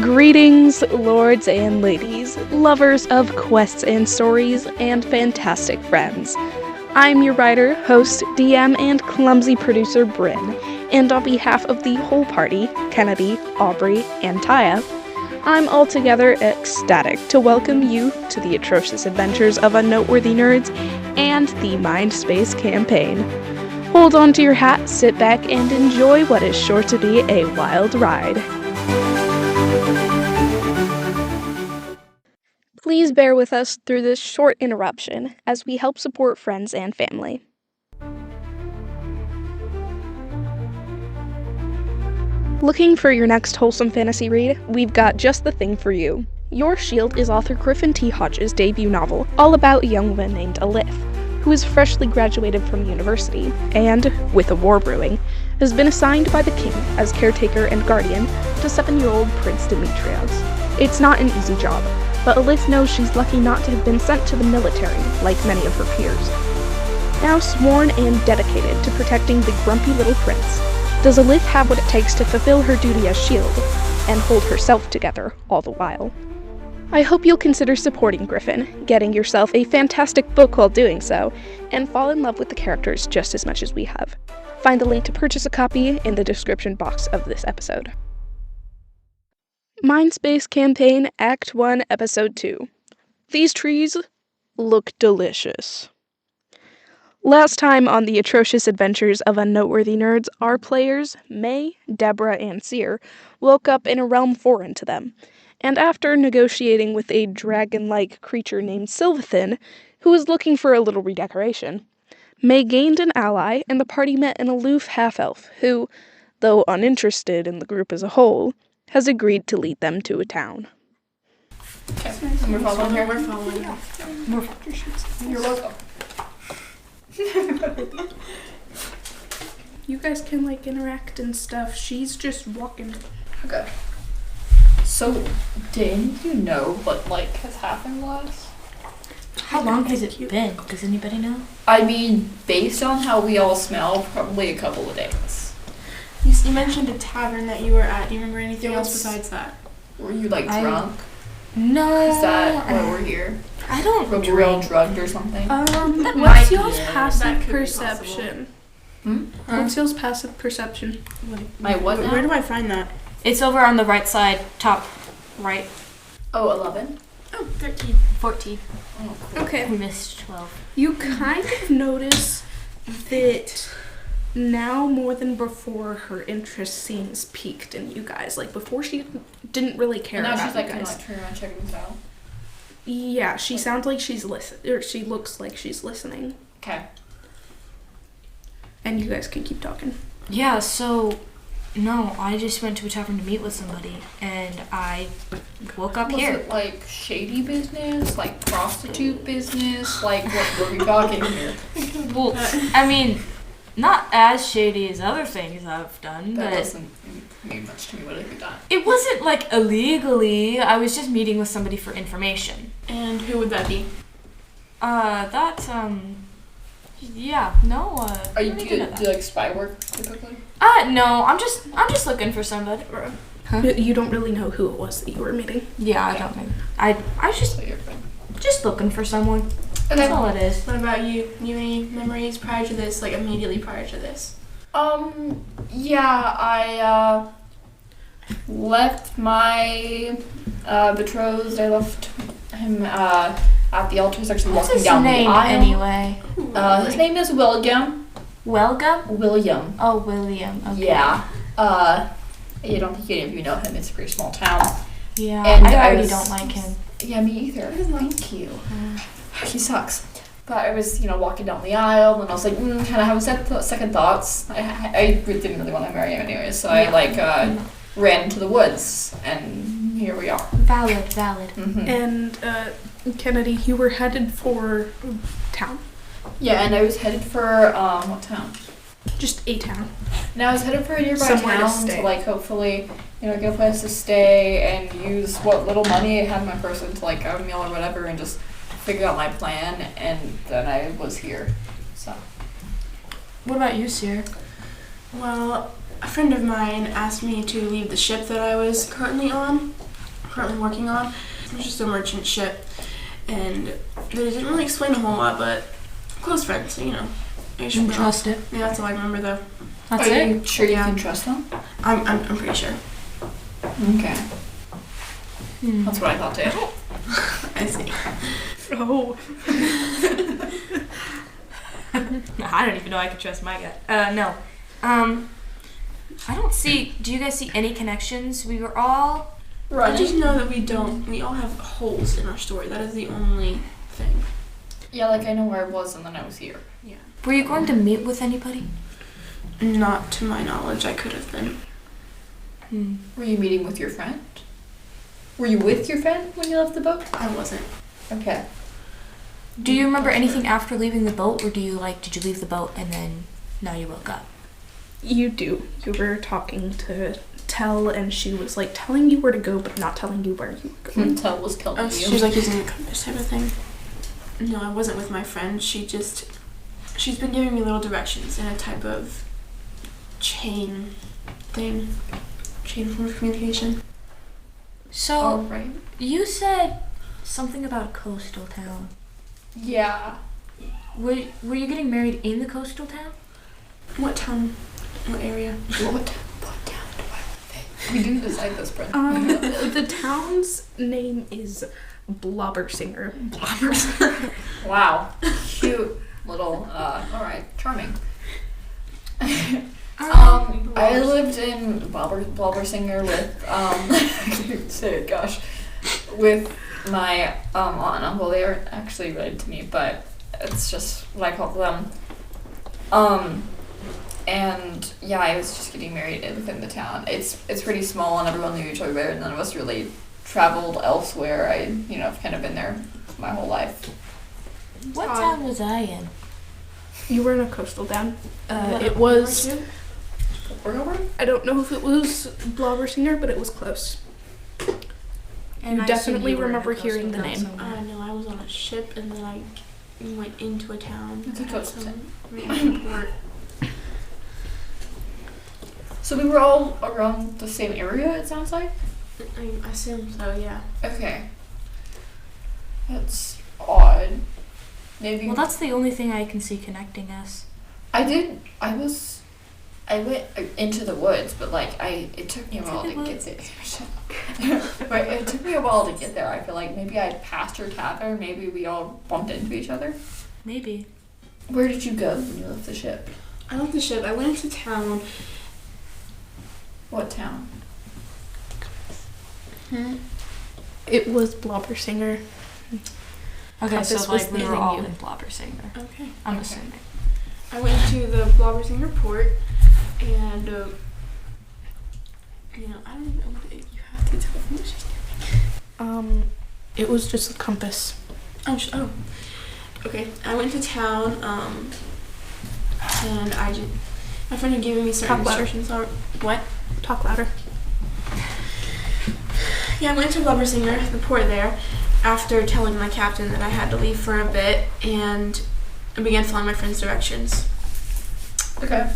Greetings, lords and ladies, lovers of quests and stories, and fantastic friends. I'm your writer, host, DM, and clumsy producer, Bryn, and on behalf of the whole party, Kennedy, Aubrey, and Taya, I'm altogether ecstatic to welcome you to the atrocious adventures of Unnoteworthy Nerds and the MindSpace campaign. Hold on to your hat, sit back, and enjoy what is sure to be a wild ride. Please bear with us through this short interruption as we help support friends and family. Looking for your next wholesome fantasy read? We've got just the thing for you. Your Shield is author Griffin T. Hodges' debut novel, all about a young woman named Alith, who is freshly graduated from university and, with a war brewing, has been assigned by the king as caretaker and guardian to 7-year-old Prince Demetrios. It's not an easy job, but Alith knows she's lucky not to have been sent to the military like many of her peers. Now sworn and dedicated to protecting the grumpy little prince, does Alith have what it takes to fulfill her duty as Shield and hold herself together all the while? I hope you'll consider supporting Griffin, getting yourself a fantastic book while doing so, and fall in love with the characters just as much as we have. Find the link to purchase a copy in the description box of this episode. MindSpace Campaign Act 1, Episode 2. These trees look delicious. Last time on the atrocious adventures of Unnoteworthy Nerds, our players, May, Deborah, and Seer, woke up in a realm foreign to them, and after negotiating with a dragon-like creature named Sylvathan, who was looking for a little redecoration, May gained an ally, and the party met an aloof half-elf who, though uninterested in the group as a whole, has agreed to lead them to a town. Okay, we're following here. We're following. You're welcome. You guys can, interact and stuff. She's just walking. Okay. So, didn't you know what, has happened was? How long has it been? Does anybody know? I mean, based on how we all smell, probably a couple of days. You mentioned a tavern that you were at. Do you remember anything else besides that? Were you, drunk? No. Is that why we're here? I don't drink. Were we all drugged or something? What's y'all's passive perception? What's y'all's passive perception? My what now? Where do I find that? It's over on the right side, top right. Oh, 11? Oh, 13. 14. Oh, cool. Okay. We missed 12. You kind of notice that now more than before her interest seems piqued in you guys. Before she didn't really care and now about she's you guys. Kind of turning around checking this out. Yeah, she sounds like she's listening, or she looks like she's listening. Okay. And you guys can keep talking. Yeah, so, no, I just went to a tavern to meet with somebody, and I woke up here. Was it, shady business? Prostitute business? What were we talking here? Well, I mean, not as shady as other things I've done, That but doesn't mean much to me. What have you done? it wasn't, illegally. I was just meeting with somebody for information. And who would that be? Yeah, no, Are you do spy work typically? No, I'm just looking for somebody. Huh? You don't really know who it was that you were meeting. Yeah, I don't know. I was just looking for someone. Okay. That's all it is. What about you? You any memories prior to this? Immediately prior to this? Yeah, I left my betrothed. I left him at the altar. He's actually What's walking his down name the aisle. anyway? His name is William. Welgum? William. Oh, William. Okay. Yeah. I don't think any of you know him. It's a pretty small town. Yeah, And I already don't like him. Yeah, me either. Thank you. He sucks. But I was, walking down the aisle, and I was like, kind of having second thoughts. I didn't really want to marry him anyway, so I ran into the woods, and here we are. Valid. Mm-hmm. And Kennedy, you were headed for town. Yeah, and I was headed for what town? Just a town. And I was headed for a nearby Somewhere to town stay. hopefully, get a place to stay and use what little money I had in my person to have a meal or whatever, and just figure out my plan. And then I was here. So. What about you, Seer? Well, a friend of mine asked me to leave the ship that I was currently on currently working on. It's just a merchant ship, and they didn't really explain a whole lot, but close friends, so, you know. I should know. Trust it. Yeah, that's all I remember though. That's Are it. you sure you Yeah. can trust them? I'm pretty sure. Okay. That's what I thought too. I see. Oh. I don't even know I could trust my guy. No. I don't see. Do you guys see any connections? We were all. I just know that we all have holes in our story. That is the only thing. Yeah, like I know where I was and then I was here. Yeah. Were you going to meet with anybody? Not to my knowledge, I could have been. Were you meeting with your friend? Were you with your friend when you left the boat? I wasn't. Okay. Do you remember anything after leaving the boat, or did you leave the boat and then now you woke up? You do. You were talking to Tell, and she was like telling you where to go, but not telling you where you were going. Tell was killing Oh, you. she was like using the compass type of thing. No, I wasn't with my friend. She's been giving me little directions in a type of chain form of communication. So Alright. you said something about a coastal town. Yeah. Were you getting married in the coastal town? What town? What area? What town do I live in? We didn't decide this, Brent. The town's name is Blobbersinger. Wow. Cute little, alright, charming. I lived in Blobbersinger with, I can't say it, gosh, with my aunt and uncle. They aren't actually related to me, but it's just what I call them. And yeah, I was just getting married within the town. It's pretty small and everyone knew each other there, and none of us really traveled elsewhere. I've kind of been there my whole life. What town was I in? You were in a coastal town. It was. I don't know if it was Blobbersinger, but it was close. And You I definitely assume you were in a remember coastal hearing the town name. somewhere. No, I was on a ship and then I went into a town. It's a that had coastal some random port. So we were all around the same area, it sounds like? I assume so, yeah. Okay. That's odd. Maybe. Well, that's the only thing I can see connecting us. I went into the woods, but it took me a while to get there. But it took me a while to get there. I feel like maybe I passed your tavern, maybe we all bumped into each other. Maybe. Where did you go when you left the ship? I left the ship. I went into town. What town? It was Blobbersinger. Okay, Compass so was we were leading all you. in Blobbersinger. Okay. I'm Okay. assuming. I went to the Blobbersinger port and, I don't even know what you have to tell me. It was just a compass. Oh. Okay. I went to town, and my friend had given me certain Talk louder. instructions. What? Talk louder. Yeah, I went to Blubbersinger, the port there, after telling my captain that I had to leave for a bit, and I began following my friend's directions. Okay.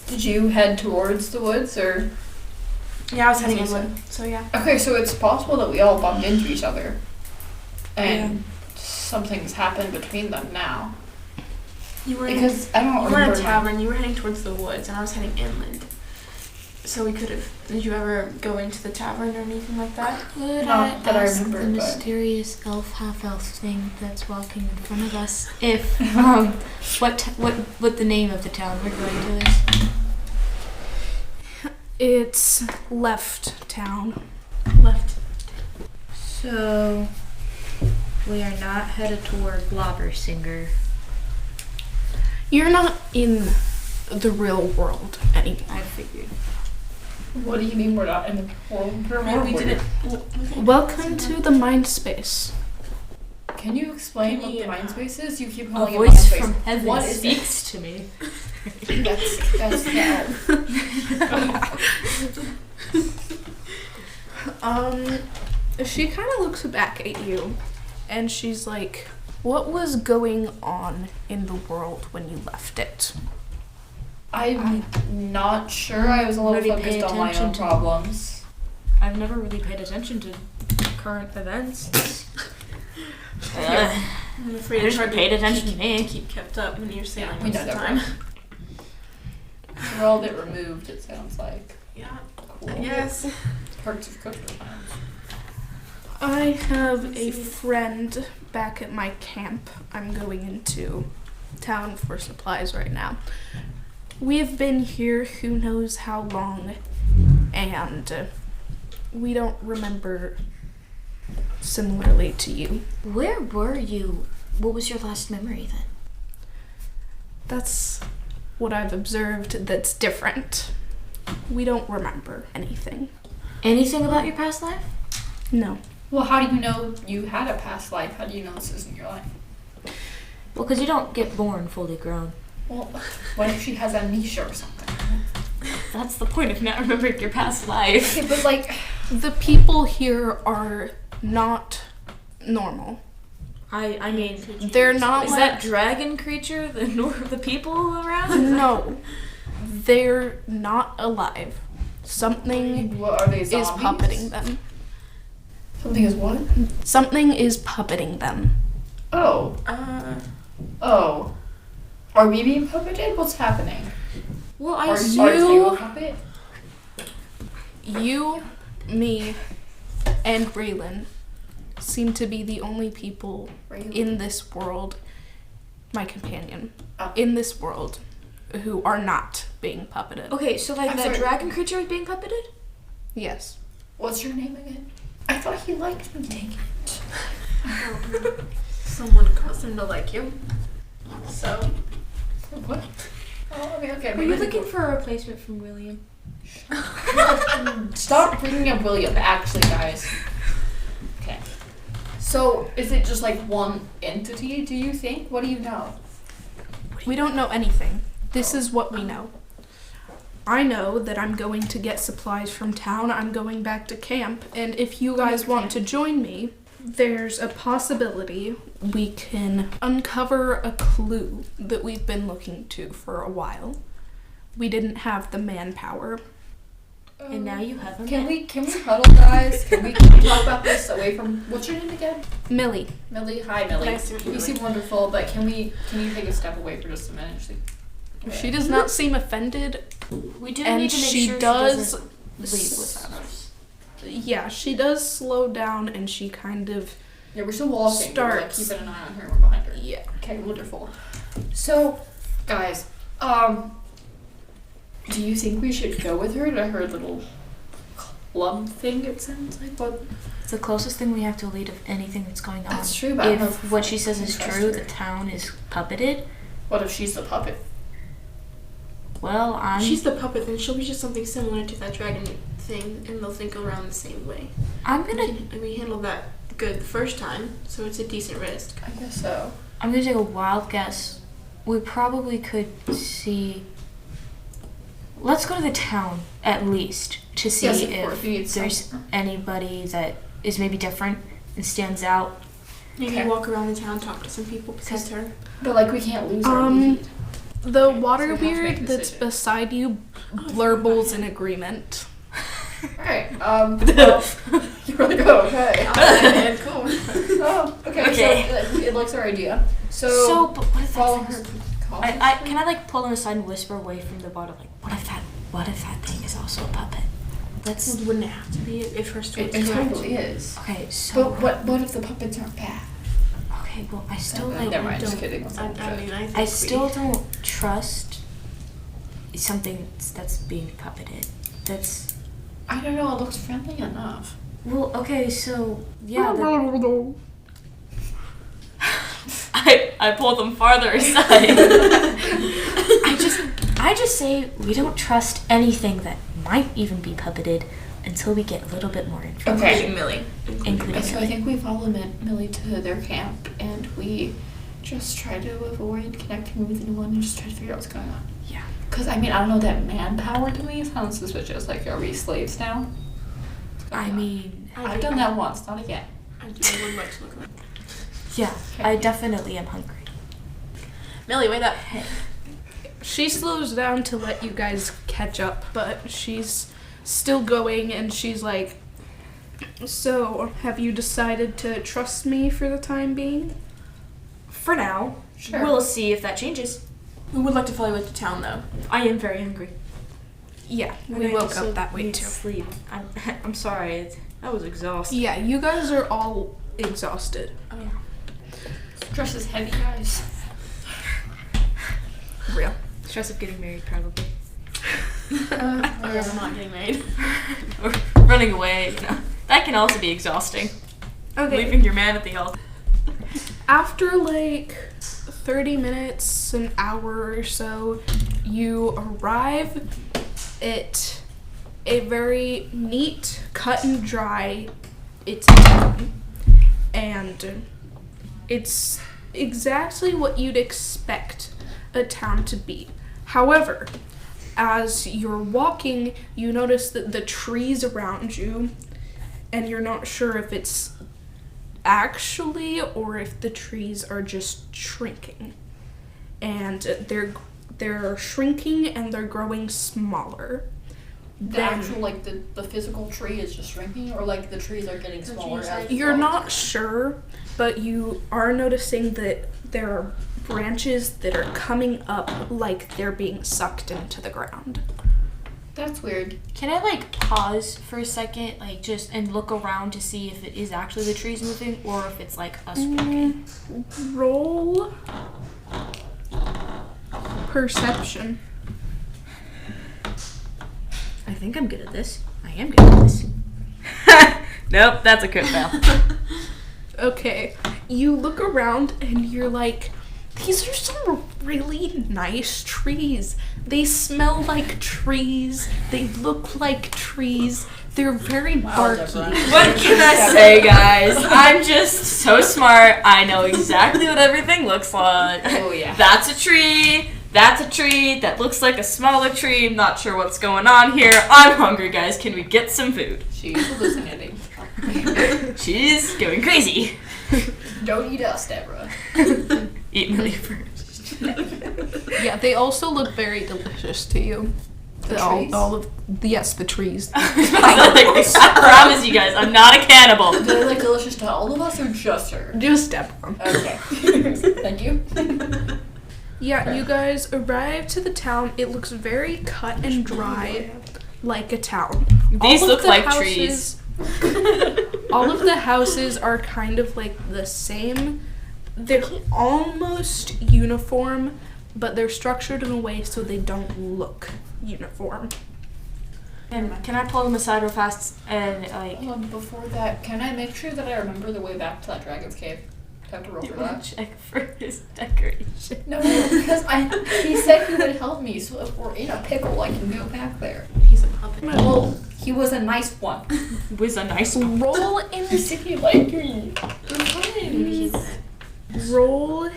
Did you head towards the woods or? Yeah, I was heading That's what you inland, so yeah. Okay, so it's possible that we all bumped into each other, and something's happened between them now. You were Because I don't you were in remember. a tavern, you were heading towards the woods, and I was heading inland. So we could have. Did you ever go into the tavern or anything like that? Could Not that I ask remember, the but- mysterious elf, half-elf thing that's walking in front of us if what the name of the town we're going to is? It's Left Town. Left. So we are not headed toward Blobbersinger. You're not in the real world anymore. I figured. What do you mean we're not in the world? We didn't. Welcome to the MindSpace. Can you explain Can what you, the MindSpace is? You keep A calling it voice MindSpace. from heaven What is speaks to me. That's She kind of looks back at you, and she's like, "What was going on in the world when you left it?" I'm not sure. I was a little Really pay focused on my attention own to- problems. I've never really paid attention to current events. I'm afraid There's it's hard paid to attention to me. keep kept up when you're sailing we most know of the that. time. We're all a bit removed, it sounds like. Yeah. Cool. Yes. Parts of coastal times. I have a friend back at my camp. I'm going into town for supplies right now. We have been here who knows how long, and we don't remember similarly to you. Where were you? What was your last memory then? That's what I've observed that's different. We don't remember anything. Anything about your past life? No. Well, how do you know you had a past life? How do you know this isn't your life? Well, because you don't get born fully grown. Well, what if she has amnesia or something? That's the point of not remembering your past life. Okay, but like, The people here are not normal. I mean, They're not is like... that dragon creature the people around? No. They're not alive. Something what are they? is Zombies? puppeting them. Something is what? Something is puppeting them. Oh. Oh. Are we being puppeted? What's happening? Well, Are you a puppet? You, me, and Raylan seem to be the only people in this world, my companion, in this world, who are not being puppeted. Okay, so like I'm that sorry. dragon creature is being puppeted? Yes. What's your name again? I thought he liked me. Dang it. Someone caused him to like you. So. What? Oh, okay. Were you looking for a replacement from William? Stop bringing up William, actually, guys. Okay. So, is it just like one entity, do you think? What do you know? We don't know anything. This is what we know. I know that I'm going to get supplies from town. I'm going back to camp. And if you guys want to join me, there's a possibility we can uncover a clue that we've been looking to for a while. We didn't have the manpower. And now you have him. Can we huddle, guys? Can we talk about this away from, what's your name again? Millie. Millie. Hi, Millie. Nice to meet you, You seem wonderful, but can you take a step away for just a minute? She does not seem offended. We do And need to make she sure does she doesn't leave without us. Yeah, she does slow down and she kind of... Yeah, we're still walking. We're like Starts. keeping an eye on her. We're behind her. Yeah. Okay, wonderful. So, guys, do you think we should go with her to her little club thing? It sounds like what. It's the closest thing we have to a lead of anything that's going on. That's true, but I don't know if what she says is trust true, her. the town is puppeted. What if she's the puppet? Well, She's the puppet, then she'll be just something similar to that dragon thing, and they'll think around the same way. I'm gonna We handled that good the first time, so it's a decent risk. I guess so. take a wild guess. We probably could see. Let's go to the town at least to see Yes, of course. We need if there's some- anybody that is maybe different and stands out. Maybe Okay. walk around the town, talk to some people besides her. But like we can't lose our Um, lead. The Okay, water so we have to make weird a that's decision. beside you blurbles in agreement. Alright, well, you really go, okay. Alright, cool. Oh, okay, Okay. so it likes our idea. So, but what if follow that her. thing's- can I like pull him aside and whisper away from the water, like, what if that thing is also a puppet? Let's. Wouldn't it have to be if her story It is correct? totally is. Okay, so. But what if the puppets aren't bad? Okay, well, I still Never like. mind, just don't- kidding. Let's not I judge. mean, I think I still don't trust something that's being puppeted. That's. I don't know, it looks friendly enough. Well, okay, so yeah. Oh, I pull them farther aside. I just say we don't trust anything that might even be puppeted until we get a little bit more information. Okay. Millie. Including So I Millie. think we follow Millie to their camp and we just try to avoid connecting with anyone and just try to figure out what's going on. Yeah. Because, I mean, I don't know, that manpower to me sounds suspicious. Like, are we slaves now? I mean, I've done that once, not again. I would like to look around. yeah, I definitely am hungry. Millie, wait up. She slows down to let you guys catch up, but she's still going and she's like, So, have you decided to trust me for the time being? For now. Sure. We'll see if that changes. We would like to follow you to town, though. I am very hungry. Yeah, And we I woke also up that way need too. Sleep. I'm sorry. I was exhausted. Yeah, you guys are all exhausted. Oh. Stress is heavy, guys. Real. Stress of getting married, probably. We're not getting married. Or running away, you know. That can also be exhausting. Okay. Leaving your man at the altar. After like 30 minutes, an hour or so, you arrive at a very neat, cut and dry, it's a town. And it's exactly what you'd expect a town to be. However, as you're walking, you notice that the trees around you, and you're not sure if it's actually or if the trees are just shrinking. And they're shrinking and they're growing smaller. The actual, like, the physical tree is just shrinking, or like the trees are getting smaller as You're well? not sure, but you are noticing that there are branches that are coming up like they're being sucked into the ground. That's weird. Can I like pause for a second, like just and look around to see if it is actually the trees moving or if it's like us walking? Roll perception. I think I'm good at this. I am good at this. Nope, that's a crit fail. Okay, you look around and you're like, these are some really nice trees. They smell like trees. They look like trees. They're very barky. Deborah. What can I say, guys? I'm just so smart. I know exactly what everything looks like. Oh, yeah. That's a tree. That's a tree. That looks like a smaller tree. I'm not sure what's going on here. I'm hungry, guys. Can we get some food? She's hallucinating. She's going crazy. Don't eat us, Deborah. Eat Millie first. Yeah, they also look very delicious to you. The all, trees? all of yes, the trees. I promise you guys, I'm not a cannibal. Do they look delicious to all of us or just her? Just Deborah. Okay. Thank you. Yeah, you guys arrive to the town. It looks very cut and dry, like a town. These All of look the like houses- all of the houses are kind of like the same. They're almost uniform, but they're structured in a way so they don't look uniform. And can I pull them aside real fast and like Before that, can I make sure that I remember the way back to that dragon's cave? Do I have to roll for that? check for his decoration? No, because he said he would help me, so if we're in a pickle, I can go back there. He's a puppet. Well, he was a nice one. Was a nice one. Roll He said he liked me. roll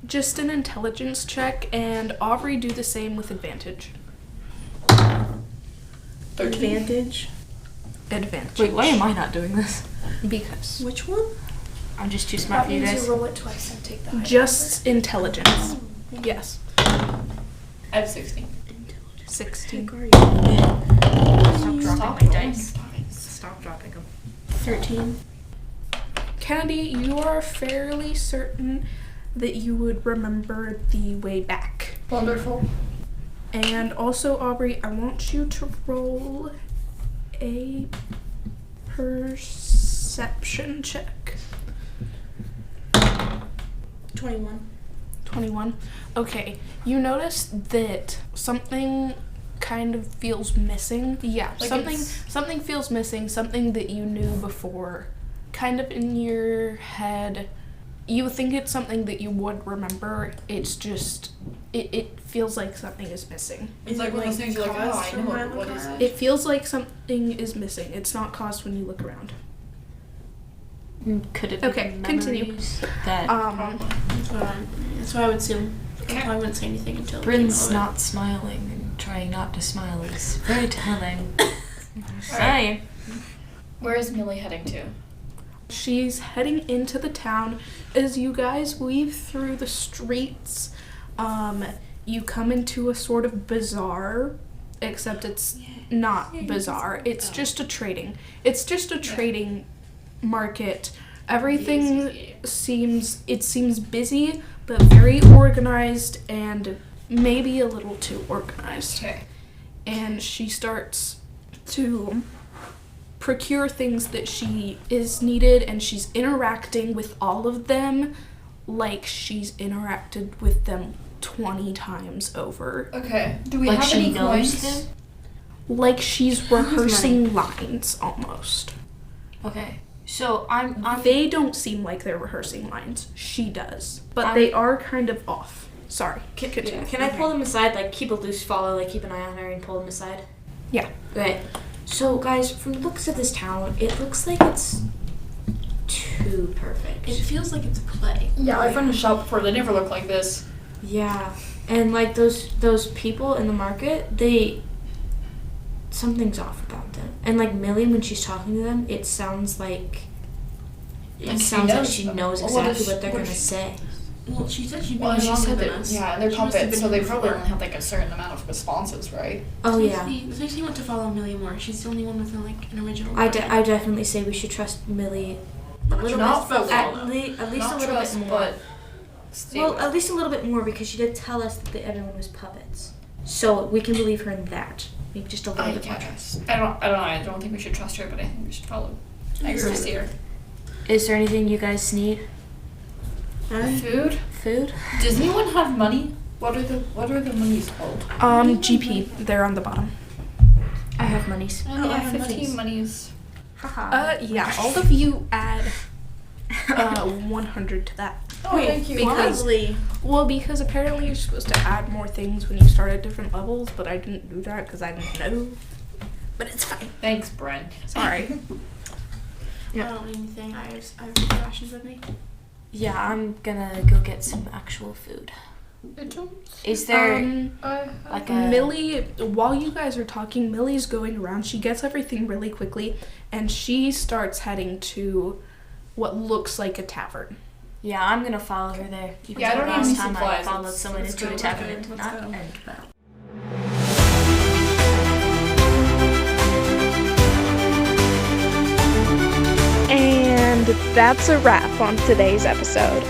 just an intelligence check, and Aubrey do the same with advantage. 13. Advantage. Wait, why am I not doing this? Because Which one? I'm just too smart for you guys. roll it twice and take the just intelligence. Yes. I have 16. 16. Stop Stop dropping my rolling dice. dice. Stop dropping them. 13. Kennedy, you are fairly certain that you would remember the way back. Wonderful. And also, Aubrey, I want you to roll a perception check. 21. 21. Okay, you notice that something kind of feels missing. Yeah, Like something feels missing, something that you knew before. Kind of in your head. You think it's something that you would remember. It's just it feels like something is missing. It's like one of those things you're like, oh, I know it. What is it? It feels like something is missing. It's not caused when you look around. Could it Okay, be continue. memories that That's what I would assume. I wouldn't say anything until it Bryn's came out. not smiling and trying not to smile is very telling. Saying. Where is Millie heading to? She's heading into the town. As you guys weave through the streets, you come into a sort of bazaar except it's not bizarre. It's just a trading. It's just a trading market. Everything seems busy, but very organized and maybe a little too organized. Okay. And she starts to procure things that she is needed, and she's interacting with all of them like she's interacted with them 20 times over. Okay. Do we Like have she any knows coins? them? Like she's rehearsing lines almost. Okay. So I'm They don't seem like they're rehearsing lines. She does. But they are kind of off. Sorry. Continue. Can I pull them aside, like keep a loose follow, like keep an eye on her and pull them aside? Yeah. Okay. So guys, from the looks of this town, it looks like it's too perfect. It feels like it's a play. Yeah, I've run a shop before. They never look like this. Yeah. And like those people in the market, something's off about them. And like Millie, when she's talking to them, it sounds like Like she like knows she them. knows Well, what exactly is- what they're what gonna is- say. Well, she said she'd been Well, here she longer said than that, us. yeah, they're She must have puppets, been so here they probably before. only have like a certain amount of responses, right? Oh This yeah. makes me want to follow Millie more. She's the only one with like an original. I definitely say we should trust Millie a little Not bit. fully. At least Not a little trust, bit more. but stay Well, with at least a little bit more, because she did tell us that everyone was puppets. So we can believe her in that. Maybe just a little I bit more. guess. I don't know. I don't think we should trust her, but I think we should follow. I agree with her. Is there anything you guys need? Food? Food? Does anyone have money? What are the monies called? GP. They're on the bottom. I have monies. I have 15 monies. Yeah, all of you add 100 to that. Oh, thank you. Because apparently you're supposed to add more things when you start at different levels, but I didn't do that because I didn't know. But it's fine. Thanks, Brent. Sorry. I don't need anything. I have rations with me. Yeah, I'm gonna go get some actual food. Is there like a... Millie, while you guys are talking, Millie's going around. She gets everything really quickly, and she starts heading to what looks like a tavern. Yeah, I'm gonna follow her there. Even Yeah, I though don't need last any time I supplies. followed Let's- someone let's into go. a tavern Okay, and did let's not go. end well. And that's a wrap on today's episode.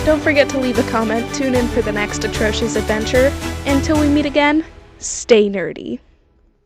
Don't forget to leave a comment, tune in for the next atrocious adventure. Until we meet again, stay nerdy.